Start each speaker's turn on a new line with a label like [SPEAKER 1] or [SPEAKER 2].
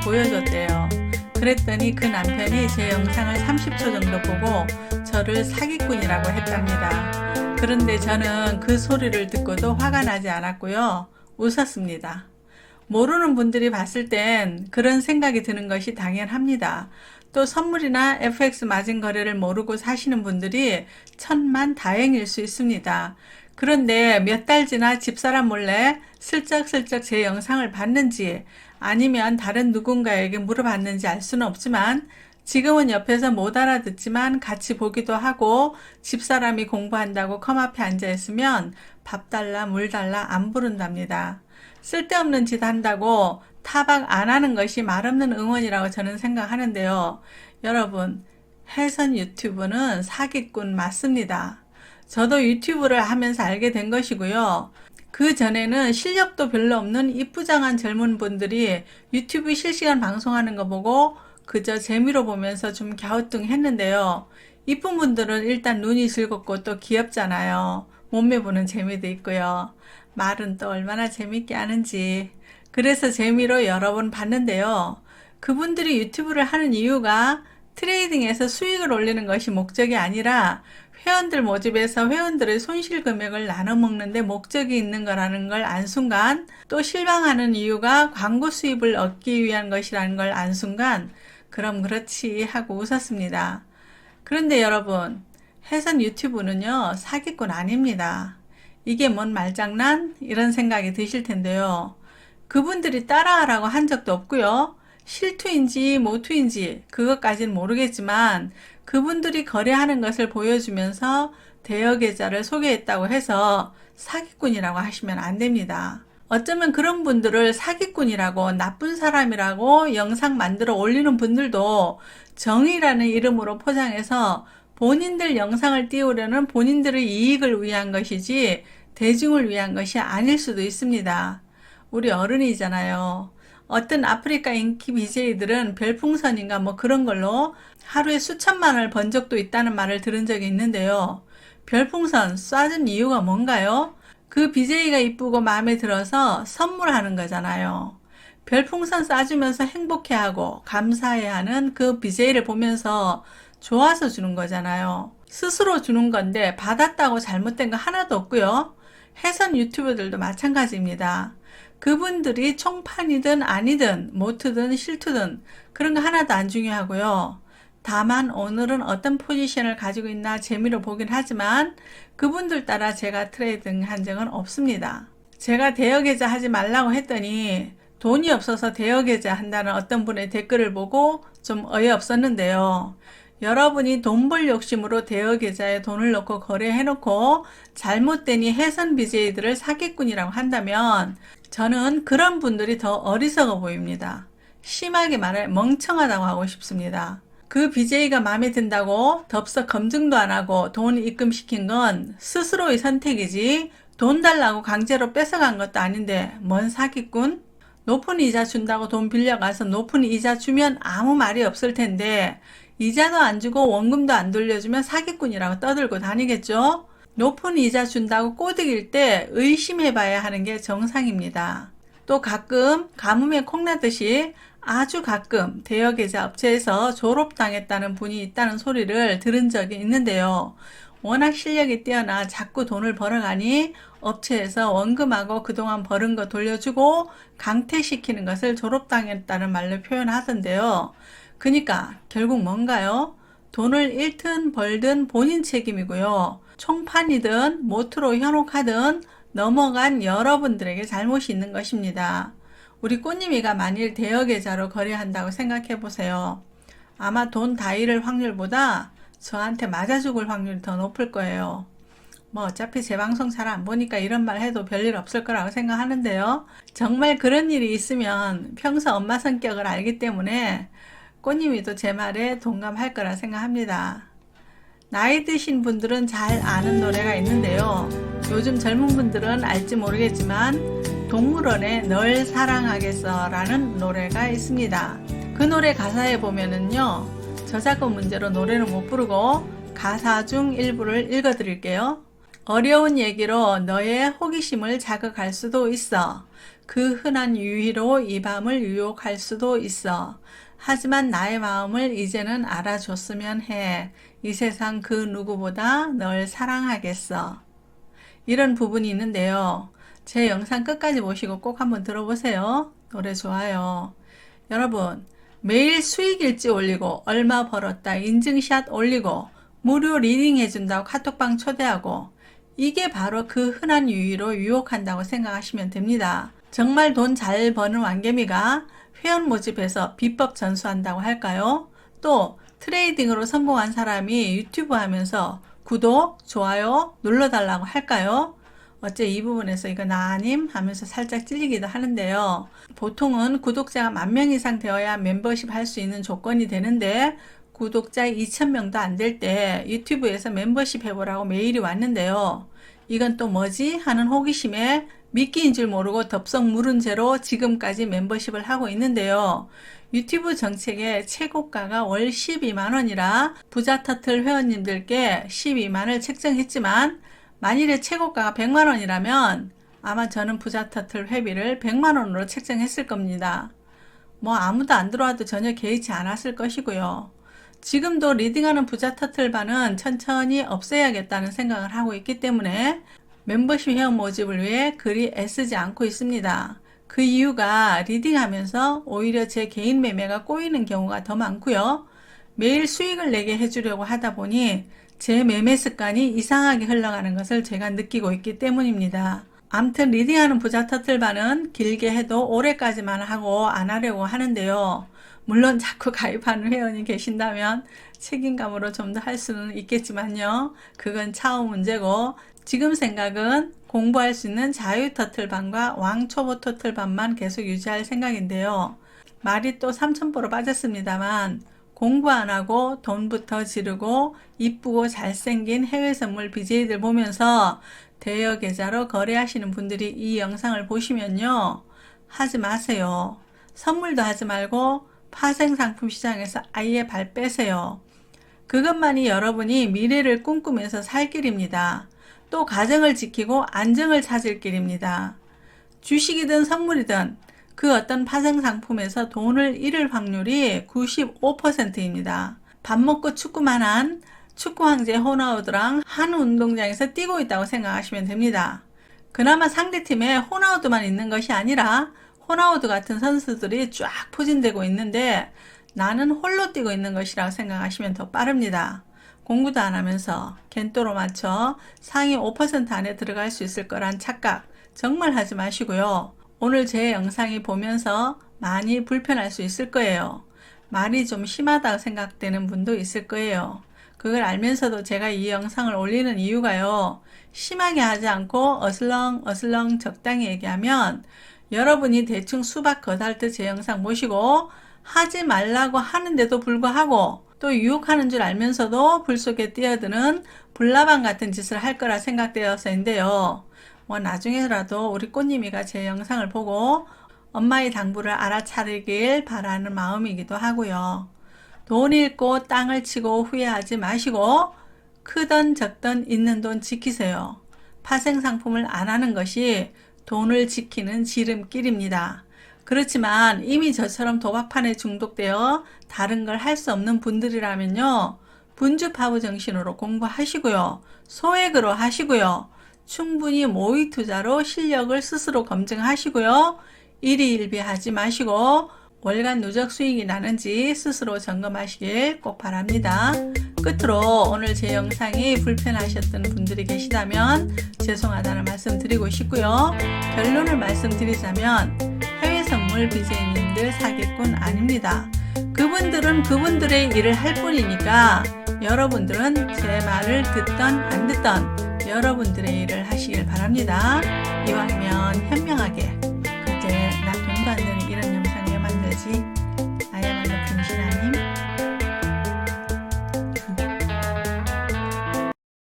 [SPEAKER 1] 보여줬대요. 그랬더니 그 남편이 제 영상을 30초 정도 보고 저를 사기꾼이라고 했답니다. 그런데 저는 그 소리를 듣고도 화가 나지 않았고요. 웃었습니다. 모르는 분들이 봤을 땐 그런 생각이 드는 것이 당연합니다. 또 선물이나 FX 마진 거래를 모르고 사시는 분들이 천만다행일 수 있습니다. 그런데 몇 달 지나 집사람 몰래 슬쩍슬쩍 제 영상을 봤는지 아니면 다른 누군가에게 물어봤는지 알 수는 없지만 지금은 옆에서 못 알아듣지만 같이 보기도 하고 집사람이 공부한다고 컴 앞에 앉아있으면 밥 달라 물 달라 안 부른답니다. 쓸데없는 짓 한다고 타박 안 하는 것이 말없는 응원이라고 저는 생각하는데요. 여러분, 해선 유튜브는 사기꾼 맞습니다. 저도 유튜브를 하면서 알게 된 것이고요. 그 전에는 실력도 별로 없는 이쁘장한 젊은 분들이 유튜브 실시간 방송하는 거 보고 그저 재미로 보면서 좀 갸우뚱했는데요. 이쁜 분들은 일단 눈이 즐겁고 또 귀엽잖아요. 몸매 보는 재미도 있고요. 말은 또 얼마나 재밌게 하는지. 그래서 재미로 여러 번 봤는데요. 그분들이 유튜브를 하는 이유가 트레이딩에서 수익을 올리는 것이 목적이 아니라 회원들 모집해서 회원들의 손실 금액을 나눠 먹는데 목적이 있는 거라는 걸 안 순간, 또 실망하는 이유가 광고 수입을 얻기 위한 것이라는 걸 안 순간 그럼 그렇지 하고 웃었습니다. 그런데 여러분, 해선 유튜브는요, 사기꾼 아닙니다. 이게 뭔 말장난? 이런 생각이 드실 텐데요. 그분들이 따라하라고 한 적도 없고요. 실투인지 모투인지 그것까지는 모르겠지만 그분들이 거래하는 것을 보여주면서 대여 계좌를 소개했다고 해서 사기꾼이라고 하시면 안 됩니다. 어쩌면 그런 분들을 사기꾼이라고 나쁜 사람이라고 영상 만들어 올리는 분들도 정의라는 이름으로 포장해서 본인들 영상을 띄우려는 본인들의 이익을 위한 것이지 대중을 위한 것이 아닐 수도 있습니다. 우리 어른이잖아요. 어떤 아프리카 인기 BJ들은 별풍선인가 뭐 그런 걸로 하루에 수천만 원을 번 적도 있다는 말을 들은 적이 있는데요. 별풍선 쏴준 이유가 뭔가요? 그 BJ가 이쁘고 마음에 들어서 선물하는 거잖아요. 별풍선 쏴주면서 행복해하고 감사해하는 그 BJ를 보면서 좋아서 주는 거잖아요. 스스로 주는 건데 받았다고 잘못된 거 하나도 없고요. 해선 유튜버들도 마찬가지입니다. 그분들이 총판이든 아니든 모트든 실투든 그런 거 하나도 안 중요하고요. 다만 오늘은 어떤 포지션을 가지고 있나 재미로 보긴 하지만 그분들 따라 제가 트레이딩 한 적은 없습니다. 제가 대여 계좌 하지 말라고 했더니 돈이 없어서 대여 계좌 한다는 어떤 분의 댓글을 보고 좀 어이없었는데요. 여러분이 돈 벌 욕심으로 대여 계좌에 돈을 넣고 거래해놓고 잘못되니 해선 BJ들을 사기꾼이라고 한다면 저는 그런 분들이 더 어리석어 보입니다. 심하게 말해 멍청하다고 하고 싶습니다. 그 BJ가 마음에 든다고 덥석 검증도 안 하고 돈 입금시킨 건 스스로의 선택이지 돈 달라고 강제로 뺏어간 것도 아닌데 뭔 사기꾼? 높은 이자 준다고 돈 빌려가서 높은 이자 주면 아무 말이 없을 텐데 이자도 안 주고 원금도 안 돌려주면 사기꾼이라고 떠들고 다니겠죠? 높은 이자 준다고 꼬드길 때 의심해봐야 하는 게 정상입니다. 또 가끔 가뭄에 콩나듯이 아주 가끔 대여계좌 업체에서 졸업당했다는 분이 있다는 소리를 들은 적이 있는데요. 워낙 실력이 뛰어나 자꾸 돈을 벌어가니 업체에서 원금하고 그동안 벌은 거 돌려주고 강퇴시키는 것을 졸업당했다는 말로 표현하던데요. 그러니까 결국 뭔가요? 돈을 잃든 벌든 본인 책임이고요. 총판이든 모트로 현혹하든 넘어간 여러분들에게 잘못이 있는 것입니다. 우리 꽃님이가 만일 대여계좌로 거래한다고 생각해 보세요. 아마 돈 다 잃을 확률보다 저한테 맞아 죽을 확률이 더 높을 거예요. 뭐 어차피 제 방송 잘 안 보니까 이런 말 해도 별일 없을 거라고 생각하는데요. 정말 그런 일이 있으면 평소 엄마 성격을 알기 때문에 꽃님이도 제 말에 동감할 거라 생각합니다. 나이 드신 분들은 잘 아는 노래가 있는데요. 요즘 젊은 분들은 알지 모르겠지만 동물원의 널 사랑하겠어 라는 노래가 있습니다. 그 노래 가사에 보면은요, 저작권 문제로 노래는 못 부르고 가사 중 일부를 읽어 드릴게요. 어려운 얘기로 너의 호기심을 자극할 수도 있어. 그 흔한 유희로 이 밤을 유혹할 수도 있어. 하지만 나의 마음을 이제는 알아줬으면 해. 이 세상 그 누구보다 널 사랑하겠어. 이런 부분이 있는데요. 제 영상 끝까지 보시고 꼭 한번 들어보세요. 노래 좋아요. 여러분, 매일 수익일지 올리고 얼마 벌었다 인증샷 올리고 무료 리딩 해준다고 카톡방 초대하고 이게 바로 그 흔한 유희로 유혹한다고 생각하시면 됩니다. 정말 돈 잘 버는 왕개미가 회원 모집해서 비법 전수한다고 할까요? 또 트레이딩으로 성공한 사람이 유튜브 하면서 구독, 좋아요 눌러달라고 할까요? 어째 이 부분에서 이거 나 아님? 하면서 살짝 찔리기도 하는데요. 보통은 구독자가 10,000명 이상 되어야 멤버십 할 수 있는 조건이 되는데 구독자 2,000명도 안 될 때 유튜브에서 멤버십 해보라고 메일이 왔는데요. 이건 또 뭐지? 하는 호기심에 미끼인 줄 모르고 덥석 물은 채로 지금까지 멤버십을 하고 있는데요. 유튜브 정책의 최고가가 월 12만원이라 부자터틀 회원님들께 12만을 책정했지만 만일에 최고가가 100만원이라면 아마 저는 부자터틀 회비를 100만원으로 책정했을 겁니다. 뭐 아무도 안 들어와도 전혀 개의치 않았을 것이고요. 지금도 리딩하는 부자터틀반은 천천히 없애야겠다는 생각을 하고 있기 때문에 멤버십 회원 모집을 위해 그리 애쓰지 않고 있습니다. 그 이유가 리딩하면서 오히려 제 개인 매매가 꼬이는 경우가 더 많고요. 매일 수익을 내게 해주려고 하다 보니 제 매매 습관이 이상하게 흘러가는 것을 제가 느끼고 있기 때문입니다. 암튼 리딩하는 부자터틀반은 길게 해도 올해까지만 하고 안 하려고 하는데요. 물론 자꾸 가입하는 회원이 계신다면 책임감으로 좀 더 할 수는 있겠지만요. 그건 차후 문제고 지금 생각은 공부할 수 있는 자유터틀반과 왕초보터틀반만 계속 유지할 생각인데요. 말이 또 삼천포로 빠졌습니다만 공부 안 하고 돈부터 지르고 이쁘고 잘생긴 해외 선물 BJ들 보면서 대여 계좌로 거래하시는 분들이 이 영상을 보시면요. 하지 마세요. 선물도 하지 말고 파생상품 시장에서 아예 발 빼세요. 그것만이 여러분이 미래를 꿈꾸면서 살 길입니다. 또 가정을 지키고 안정을 찾을 길입니다. 주식이든 선물이든 그 어떤 파생상품에서 돈을 잃을 확률이 95%입니다. 밥 먹고 축구만 한 축구 황제 호나우두랑 한 운동장에서 뛰고 있다고 생각하시면 됩니다. 그나마 상대팀에 호나우두만 있는 것이 아니라 호나우두 같은 선수들이 쫙 포진되고 있는데 나는 홀로 뛰고 있는 것이라고 생각하시면 더 빠릅니다. 공부도 안 하면서 겐또로 맞춰 상위 5% 안에 들어갈 수 있을 거란 착각 정말 하지 마시고요. 오늘 제 영상이 보면서 많이 불편할 수 있을 거예요. 말이 좀 심하다고 생각되는 분도 있을 거예요. 그걸 알면서도 제가 이 영상을 올리는 이유가요. 심하게 하지 않고 어슬렁 적당히 얘기하면 여러분이 대충 수박 거달듯 제 영상 보시고 하지 말라고 하는데도 불구하고 또 유혹하는 줄 알면서도 불 속에 뛰어드는 불나방 같은 짓을 할 거라 생각되어서인데요. 뭐 나중에라도 우리 꽃님이가 제 영상을 보고 엄마의 당부를 알아차리길 바라는 마음이기도 하고요. 돈 잃고 땅을 치고 후회하지 마시고 크던 적던 있는 돈 지키세요. 파생상품을 안 하는 것이 돈을 지키는 지름길입니다. 그렇지만 이미 저처럼 도박판에 중독되어 다른 걸 할 수 없는 분들이라면요. 분주파부 정신으로 공부하시고요. 소액으로 하시고요. 충분히 모의 투자로 실력을 스스로 검증하시고요. 일희일비하지 마시고 월간 누적 수익이 나는지 스스로 점검하시길 꼭 바랍니다. 끝으로 오늘 제 영상이 불편하셨던 분들이 계시다면 죄송하다는 말씀 드리고 싶고요. 결론을 말씀드리자면 해외 선물 BJ님들 사기꾼 아닙니다. 그분들은 그분들의 일을 할 뿐이니까 여러분들은 제 말을 듣던 안 듣던 여러분들의 일을 하시길 바랍니다. 이왕이면 현명하게